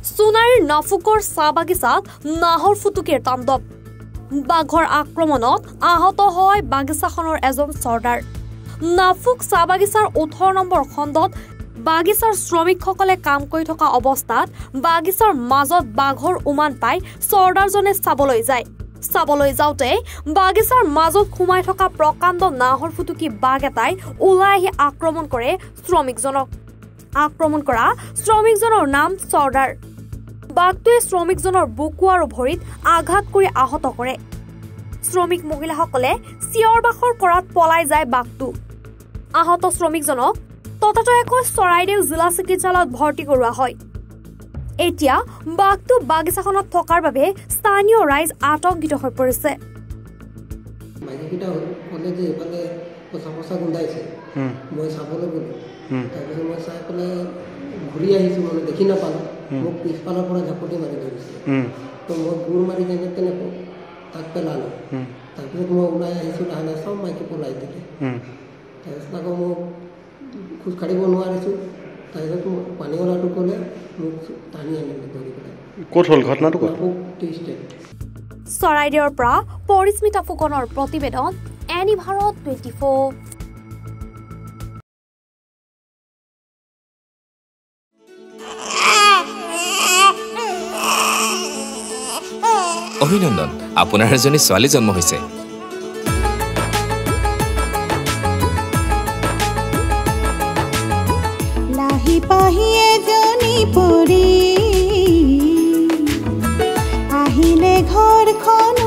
সোনাৰীৰ নাফুকৰ চাহ বাগিচাত নাহৰ ফুটুকীৰ তাণ্ডৱ বাঘৰ আক্ৰমণত আহত হয় বাগিচাখনৰ এজন চৰ্দাৰ নাফুক চাহ বাগিচাৰ 18 নম্বৰ খণ্ডত বাগিচাৰ শ্ৰমিকসকলে কাম কৰি থকা অৱস্থাত বাগিচাৰ মাজত বাঘৰ উমান পাই চৰ্দাৰজনে চাবলৈ যাওঁতে বাগিচাৰ মাজত সোমাই থকা প্ৰকাণ্ড নাহৰ ফুটুকী বাঘ এটাই ওলাই আহি আক্ৰমণ কৰে শ্ৰমিকজনক আক্ৰমণ কৰা শ্ৰমিকজনৰ নাম চৰ্দাৰ বাঘটোৱে শ্ৰমিকজনৰ বুকু আৰু ভৰিত আঘাত কৰি আহত কৰে শ্ৰমিক মহিলাসকলে চিঞৰ বাখৰ কৰাত পলাই যায় বাঘটো আহত শ্ৰমিকজনক ততাতৈয়াকৈ চৰাইদেউ জিলা চিকিৎসালয়ত ভৰ্তি কৰোৱা হয় এতিয়া বাঘটো বাগিচাখনত থকাৰ বাবে স্থানীয় ৰাইজ আতংকিত হৈ পৰিছে মই চাবলৈ গ'লো তাৰপিছত মই চাই পেলাই ঘূৰি আহিছোঁ মানে দেখি নাপালোঁ মোক পিছফালৰ পৰা ঝাপটি মাৰি ধৰিছে তো মই গোৰ মাৰি কেনে তাক পেলালোঁ তাৰপিছত মই ওলাই আহিছোঁ লাহে চব মাইকী পলাই দিলে তাৰপিছত আকৌ মোক খোজ কাঢ়িব নোৱাৰিছোঁ তাৰপিছত পানীৱালাটো ক'লে মোক টানি আনিলে ধৰি পেলাই ক'ত হ'ল ঘটনাটো চৰাইদেউৰ পৰা পৰিস্মিতা ফুকনৰ প্ৰতিবেদন এনি ভাৰত 24 অভিনন্দন আপোনাৰ এজনী ছোৱালী জন্ম হৈছে লাহি পাহি এজনী পৰি আহিলে ঘৰখন